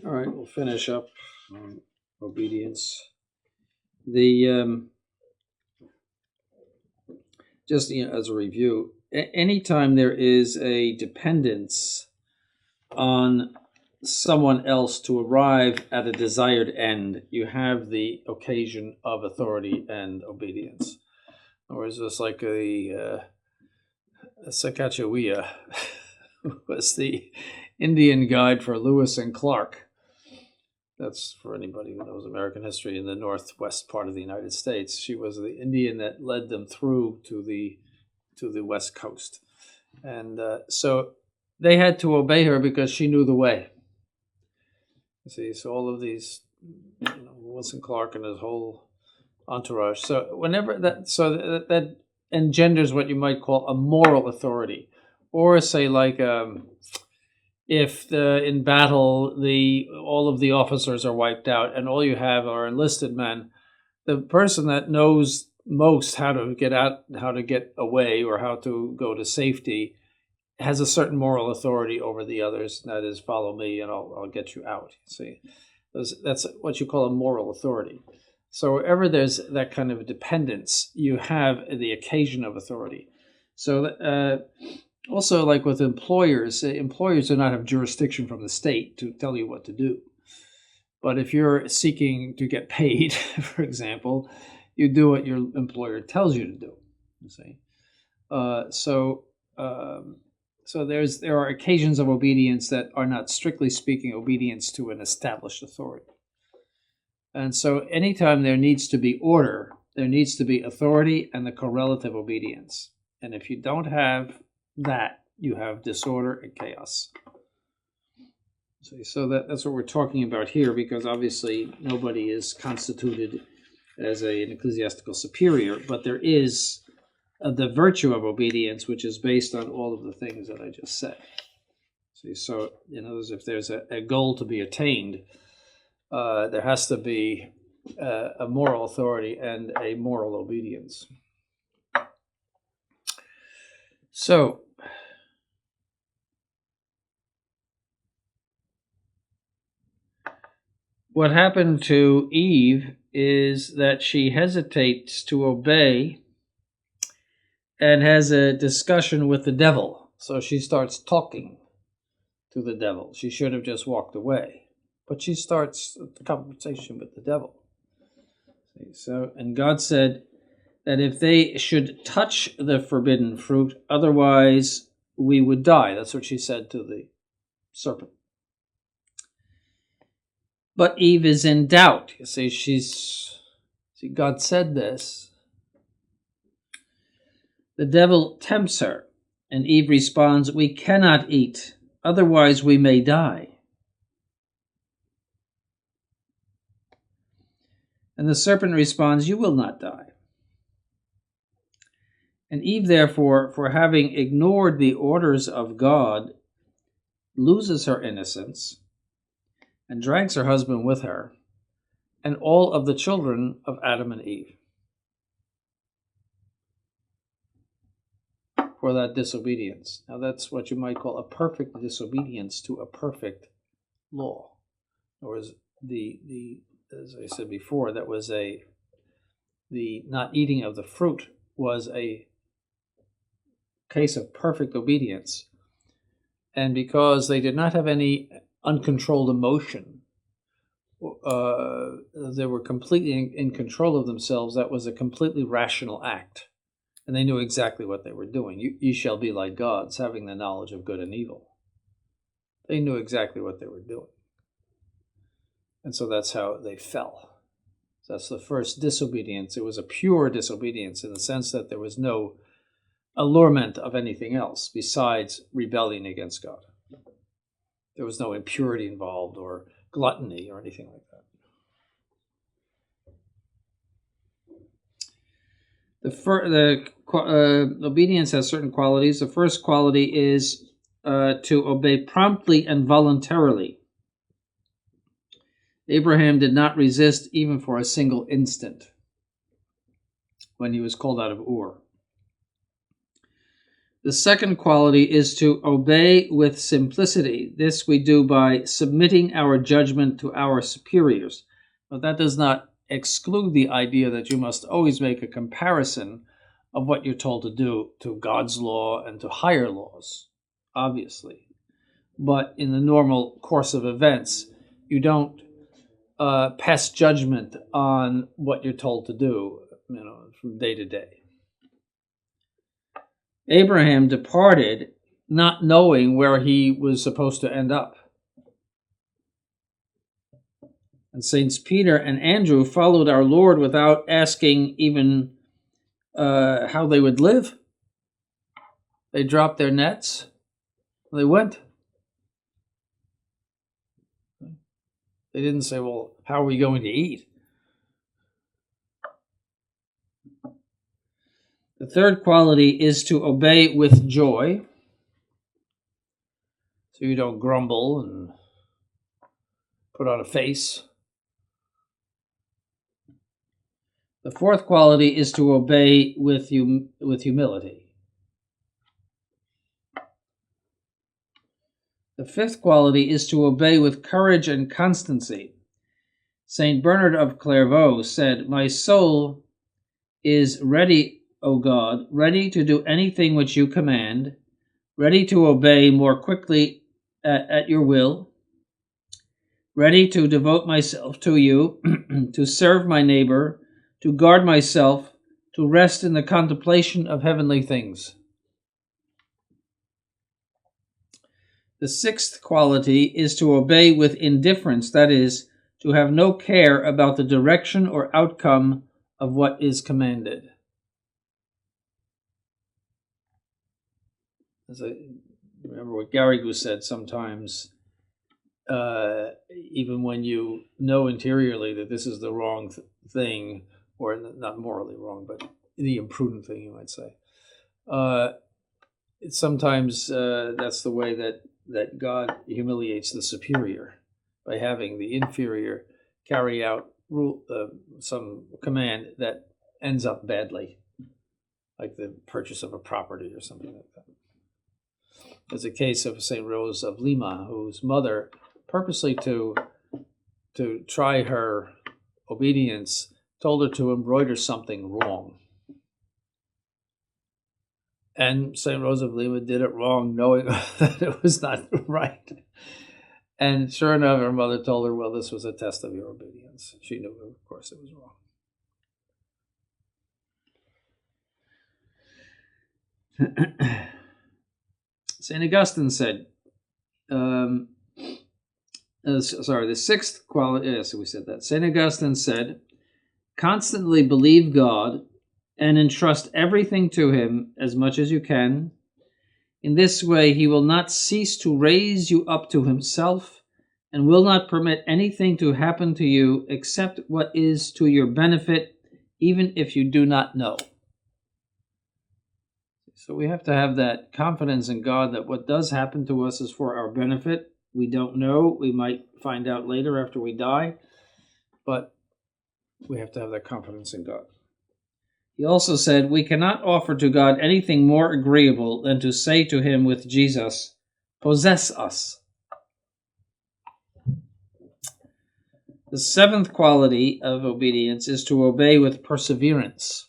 All right, we'll finish up on obedience. The just as a review, anytime there is a dependence on someone else to arrive at a desired end, you have the occasion of authority and obedience. Or is this like a Sacagawea was the Indian guide for Lewis and Clark. That's for anybody who knows American history in the northwest part of the United States. She was the Indian that led them through to the west coast, and so they had to obey her because she knew the way. You see, so all of these, Lewis and Clark and his whole entourage. So whenever that engenders what you might call a moral authority, or say like. If in battle all of the officers are wiped out and all you have are enlisted men, the person that knows most how to get out, how to get away, or how to go to safety has a certain moral authority over the others. That is, follow me and I'll get you out. See, that's what you call a moral authority. So wherever there's that kind of dependence, you have the occasion of authority. So also, like with employers do not have jurisdiction from the state to tell you what to do. But if you're seeking to get paid, for example, you do what your employer tells you to do. You see, so there are occasions of obedience that are not strictly speaking obedience to an established authority. And so, anytime there needs to be order, there needs to be authority and the correlative obedience. And if you don't have that, you have disorder and chaos. So that's what we're talking about here, because obviously nobody is constituted as an ecclesiastical superior, but there is the virtue of obedience, which is based on all of the things that I just said. See, so if there's a goal to be attained, there has to be a moral authority and a moral obedience. So, what happened to Eve is that she hesitates to obey and has a discussion with the devil. So she starts talking to the devil. She should have just walked away, but she starts the conversation with the devil. So, and God said that if they should touch the forbidden fruit, otherwise we would die. That's what she said to the serpent. But Eve is in doubt. You see, God said this. The devil tempts her, and Eve responds, "We cannot eat, otherwise we may die." And the serpent responds, "You will not die." And Eve, therefore, for having ignored the orders of God, loses her innocence and drags her husband with her and all of the children of Adam and Eve for that disobedience. Now that's what you might call a perfect disobedience to a perfect law. Or as as I said before, that was the not eating of the fruit was a case of perfect obedience. And because they did not have any uncontrolled emotion, they were completely in control of themselves. That was a completely rational act. And they knew exactly what they were doing. You shall be like gods, having the knowledge of good and evil. They knew exactly what they were doing. And so that's how they fell. That's the first disobedience. It was a pure disobedience in the sense that there was no allurement of anything else besides rebellion against God. There was no impurity involved or gluttony or anything like that. Obedience has certain qualities. The first quality is to obey promptly and voluntarily. Abraham did not resist even for a single instant when he was called out of Ur. The second quality is to obey with simplicity. This we do by submitting our judgment to our superiors. But that does not exclude the idea that you must always make a comparison of what you're told to do to God's law and to higher laws, obviously. But in the normal course of events, you don't pass judgment on what you're told to do, from day to day. Abraham departed not knowing where he was supposed to end up. And Saints Peter and Andrew followed our Lord without asking even how they would live. They dropped their nets. They went. They didn't say, well, how are we going to eat? The third quality is to obey with joy. So you don't grumble and put on a face. The fourth quality is to obey with humility. The fifth quality is to obey with courage and constancy. Saint Bernard of Clairvaux said, "My soul is ready, O God, ready to do anything which you command, ready to obey more quickly at your will, ready to devote myself to you, to serve my neighbor, to guard myself, to rest in the contemplation of heavenly things." The sixth quality is to obey with indifference, that is, to have no care about the direction or outcome of what is commanded. As I remember what Garrigou said sometimes, even when you know interiorly that this is the wrong thing, or not morally wrong, but the imprudent thing, you might say, sometimes that's the way that God humiliates the superior, by having the inferior carry out some command that ends up badly, like the purchase of a property or something like that. There's a case of St. Rose of Lima, whose mother, purposely to try her obedience, told her to embroider something wrong. And St. Rose of Lima did it wrong, knowing that it was not right. And sure enough, her mother told her, well, this was a test of your obedience. She knew, of course, it was wrong. St. Augustine said, the sixth quality, yes, we said that. St. Augustine said, constantly believe God and entrust everything to him as much as you can. In this way, he will not cease to raise you up to himself and will not permit anything to happen to you except what is to your benefit, even if you do not know. So we have to have that confidence in God that what does happen to us is for our benefit. We don't know. We might find out later after we die, but we have to have that confidence in God. He also said, we cannot offer to God anything more agreeable than to say to him with Jesus, possess us. The seventh quality of obedience is to obey with perseverance.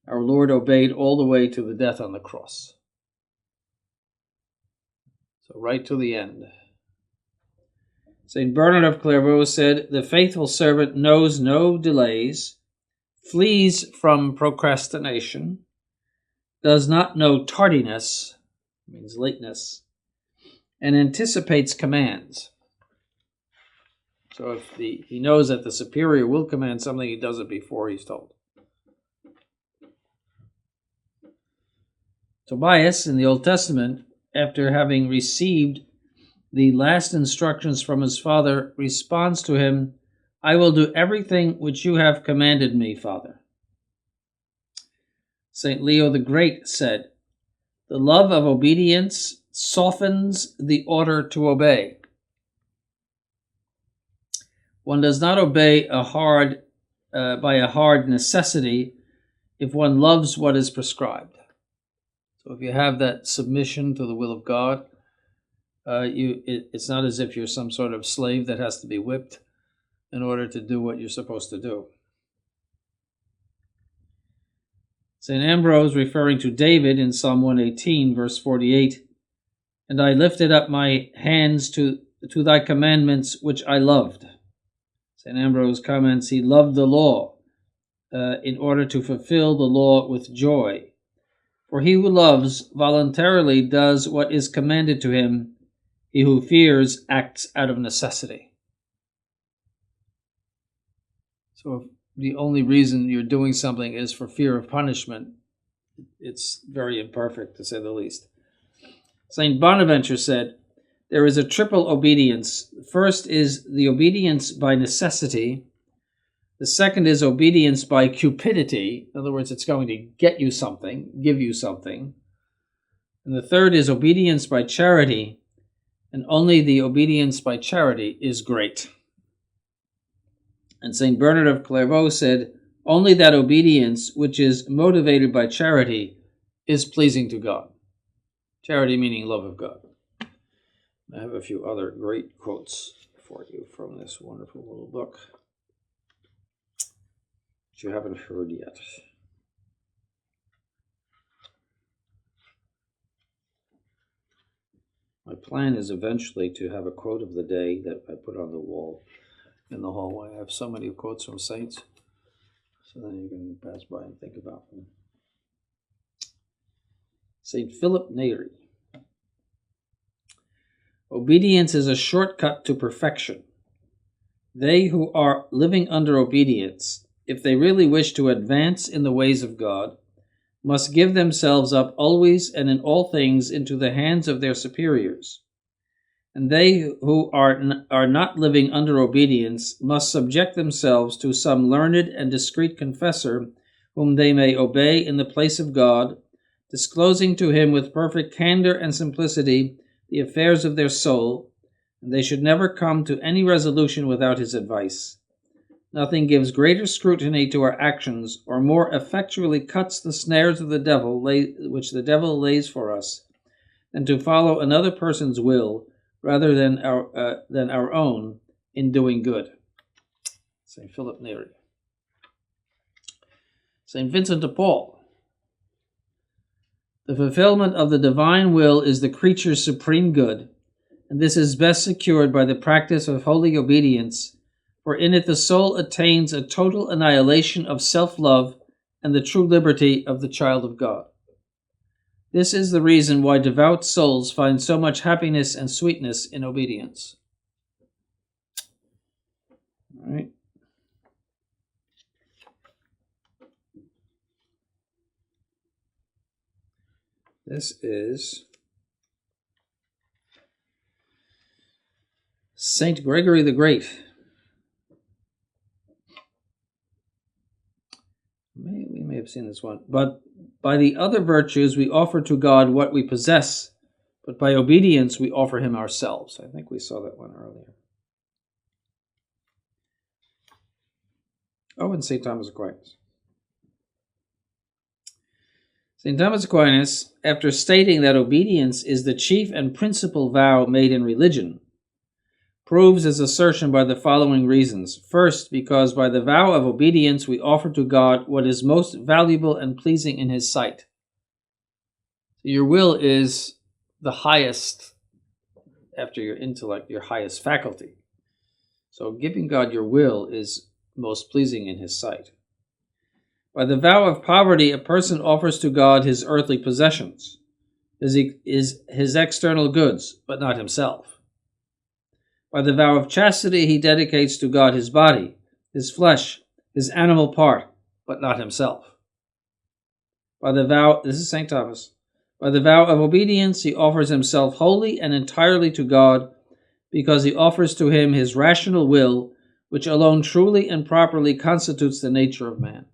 Our Lord obeyed all the way to the death on the cross. So right to the end. St. Bernard of Clairvaux said, the faithful servant knows no delays, flees from procrastination, does not know tardiness, means lateness, and anticipates commands. So if he knows that the superior will command something, he does it before he's told. Tobias in the Old Testament, after having received the last instructions from his father, responds to him, I will do everything which you have commanded me, Father. St. Leo the Great said, the love of obedience softens the order to obey. One does not obey by a hard necessity if one loves what is prescribed. So if you have that submission to the will of God, it's not as if you're some sort of slave that has to be whipped in order to do what you're supposed to do. St. Ambrose, referring to David in Psalm 118, verse 48, "And I lifted up my hands to thy commandments, which I loved." St. Ambrose comments, he loved the law in order to fulfill the law with joy. For he who loves voluntarily does what is commanded to him. He who fears acts out of necessity. So if the only reason you're doing something is for fear of punishment, it's very imperfect, to say the least. St. Bonaventure said, "There is a triple obedience. First is the obedience by necessity. The second is obedience by cupidity. In other words, it's going to get you something, give you something. And the third is obedience by charity. And only the obedience by charity is great." And St. Bernard of Clairvaux said, "Only that obedience which is motivated by charity is pleasing to God." Charity meaning love of God. I have a few other great quotes for you from this wonderful little book that you haven't heard yet. My plan is eventually to have a quote of the day that I put on the wall in the hallway. I have so many quotes from saints, so then you can pass by and think about them. St. Philip Neri. "Obedience is a shortcut to perfection. They who are living under obedience, if they really wish to advance in the ways of God, must give themselves up always and in all things into the hands of their superiors. And they who are not living under obedience must subject themselves to some learned and discreet confessor whom they may obey in the place of God, disclosing to him with perfect candor and simplicity the affairs of their soul, and they should never come to any resolution without his advice. Nothing gives greater scrutiny to our actions, or more effectually cuts the snares of the devil which the devil lays for us, than to follow another person's will rather than our own in doing good." St. Philip Neri. St. Vincent de Paul. "The fulfillment of the divine will is the creature's supreme good, and this is best secured by the practice of holy obedience, for in it the soul attains a total annihilation of self-love and the true liberty of the child of God. This is the reason why devout souls find so much happiness and sweetness in obedience." All right. This is Saint Gregory the Great. We may have seen this one. "But by the other virtues we offer to God what we possess, but by obedience we offer him ourselves." I think we saw that one earlier. Oh, and St. Thomas Aquinas. St. Thomas Aquinas, after stating that obedience is the chief and principal vow made in religion, proves his assertion by the following reasons. First, because by the vow of obedience we offer to God what is most valuable and pleasing in his sight. Your will is the highest, after your intellect, your highest faculty. So giving God your will is most pleasing in his sight. By the vow of poverty, a person offers to God his earthly possessions, his external goods, but not himself. By the vow of chastity, he dedicates to God his body, his flesh, his animal part, but not himself. By the vow, this is St. Thomas, by the vow of obedience, he offers himself wholly and entirely to God, because he offers to him his rational will, which alone truly and properly constitutes the nature of man.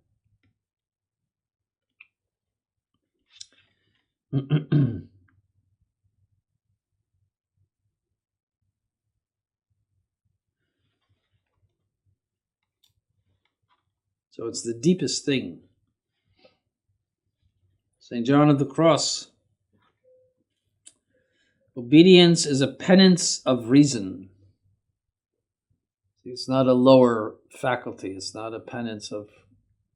So it's the deepest thing. St. John of the Cross Obedience is a penance of reason. It's not a lower faculty. It's not a penance of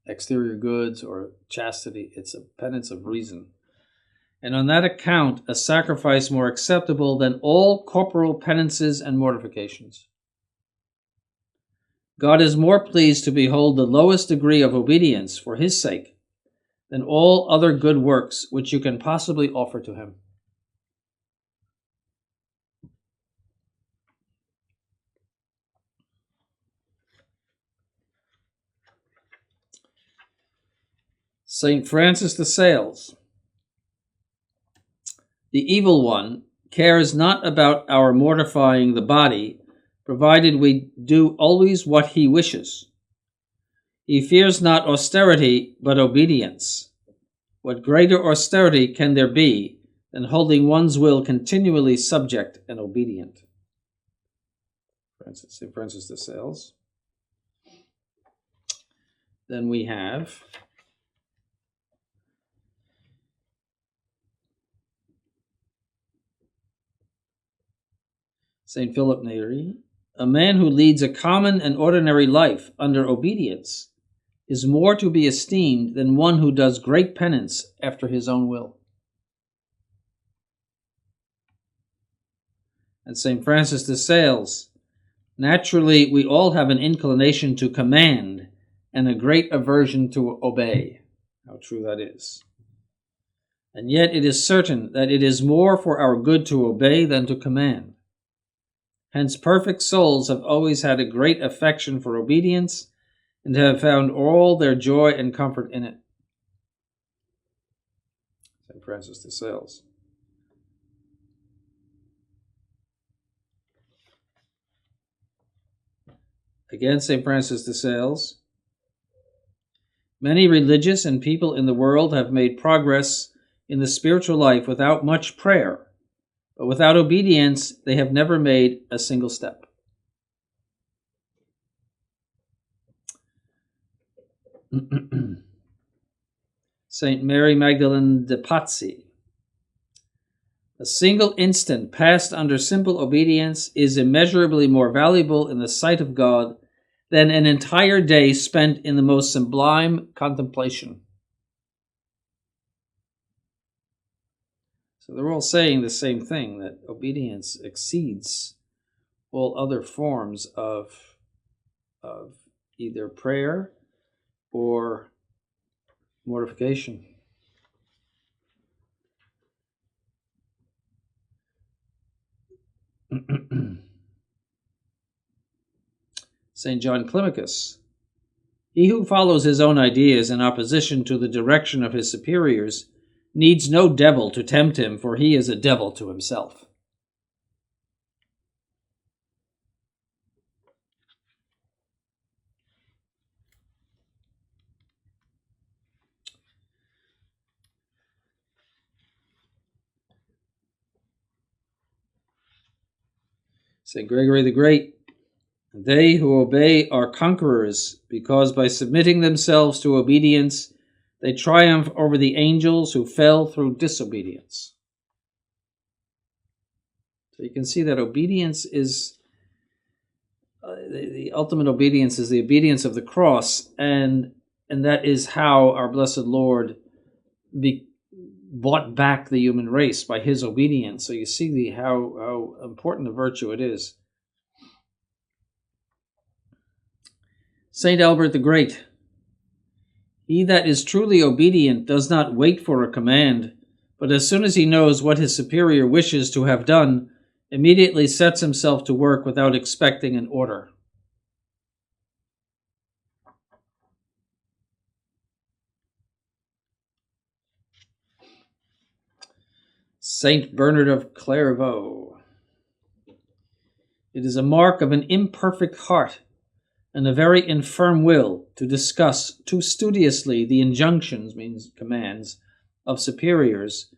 exterior goods or chastity. It's a penance of reason. And on that account, a sacrifice more acceptable than all corporal penances and mortifications. God is more pleased to behold the lowest degree of obedience for his sake than all other good works which you can possibly offer to him. St. Francis de Sales. The evil one cares not about our mortifying the body, provided we do always what he wishes. He fears not austerity, but obedience. What greater austerity can there be than holding one's will continually subject and obedient? St. Francis de Sales. Then we have St. Philip Neri. A man who leads a common and ordinary life under obedience is more to be esteemed than one who does great penance after his own will. And St. Francis de Sales. Naturally, we all have an inclination to command and a great aversion to obey. How true that is. And yet it is certain that it is more for our good to obey than to command. Hence, perfect souls have always had a great affection for obedience and have found all their joy and comfort in it. St. Francis de Sales. Again, St. Francis de Sales. Many religious and people in the world have made progress in the spiritual life without much prayer, but without obedience, they have never made a single step. Saint Mary Magdalene de Pazzi. A single instant passed under simple obedience is immeasurably more valuable in the sight of God than an entire day spent in the most sublime contemplation. So they're all saying the same thing, that obedience exceeds all other forms of either prayer or mortification. St. John Climacus. He who follows his own ideas in opposition to the direction of his superiors needs no devil to tempt him, for he is a devil to himself. St. Gregory the Great. They who obey are conquerors, because by submitting themselves to obedience, they triumph over the angels who fell through disobedience. So you can see that obedience is, the ultimate obedience is the obedience of the cross, and that is how our blessed Lord bought back the human race by his obedience. So you see how important a virtue it is. Saint Albert the Great. He that is truly obedient does not wait for a command, but as soon as he knows what his superior wishes to have done, immediately sets himself to work without expecting an order. Saint Bernard of Clairvaux. It is a mark of an imperfect heart and a very infirm will to discuss too studiously the injunctions, means commands, of superiors,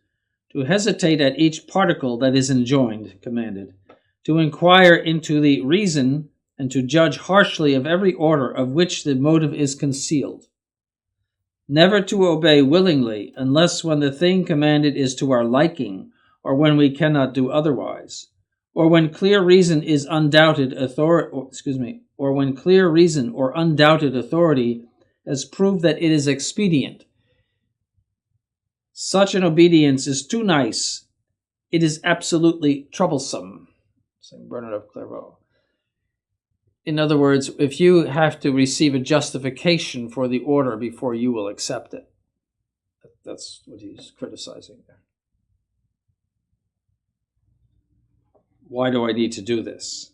to hesitate at each particle that is enjoined, commanded, to inquire into the reason, and to judge harshly of every order of which the motive is concealed. Never to obey willingly, unless when the thing commanded is to our liking, or when we cannot do otherwise, or when clear reason is undoubted or when clear reason or undoubted authority has proved that it is expedient. Such an obedience is too nice. It is absolutely troublesome. St. Bernard of Clairvaux. In other words, if you have to receive a justification for the order before you will accept it, that's what he's criticizing there. Why do I need to do this?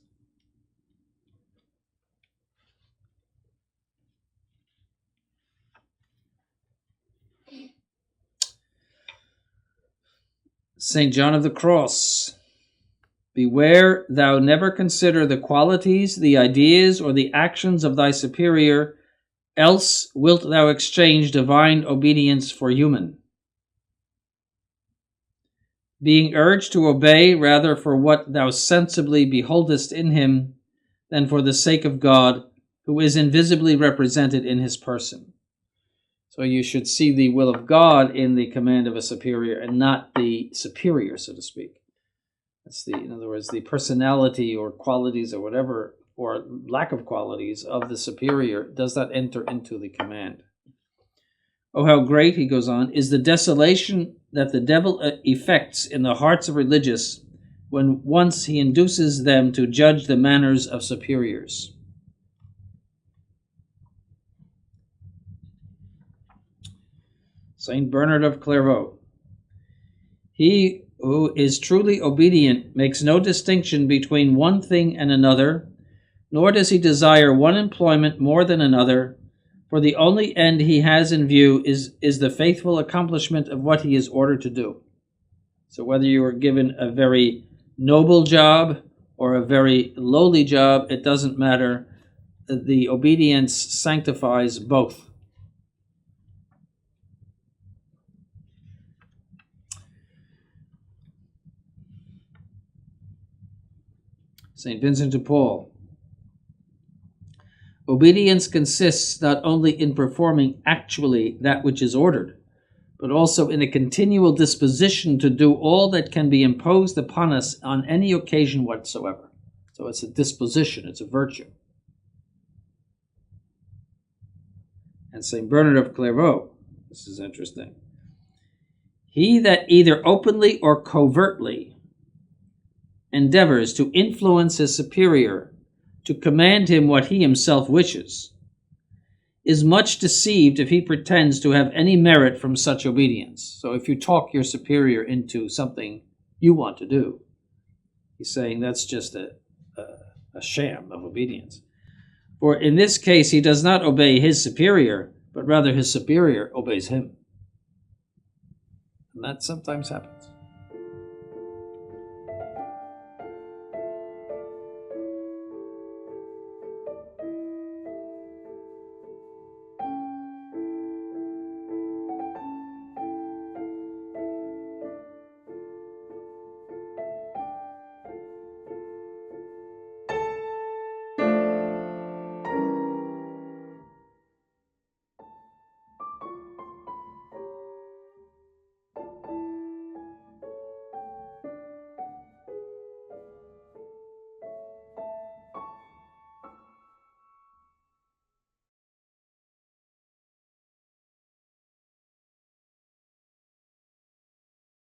St. John of the Cross. Beware thou never consider the qualities, the ideas, or the actions of thy superior, else wilt thou exchange divine obedience for human. Being urged to obey rather for what thou sensibly beholdest in him than for the sake of God, who is invisibly represented in his person. So you should see the will of God in the command of a superior and not the superior, so to speak. That's in other words, the personality or qualities or whatever, or lack of qualities of the superior does not enter into the command. Oh, how great, he goes on, is the desolation that the devil effects in the hearts of religious when once he induces them to judge the manners of superiors. St. Bernard of Clairvaux. He who is truly obedient makes no distinction between one thing and another, nor does he desire one employment more than another, for the only end he has in view is the faithful accomplishment of what he is ordered to do. So whether you are given a very noble job or a very lowly job, it doesn't matter. The obedience sanctifies both. St. Vincent de Paul. Obedience consists not only in performing actually that which is ordered, but also in a continual disposition to do all that can be imposed upon us on any occasion whatsoever. So it's a disposition, it's a virtue. And St. Bernard of Clairvaux, this is interesting. He that either openly or covertly endeavors to influence his superior, to command him what he himself wishes, is much deceived if he pretends to have any merit from such obedience. So if you talk your superior into something you want to do, he's saying that's just a sham of obedience. For in this case, he does not obey his superior, but rather his superior obeys him. And that sometimes happens.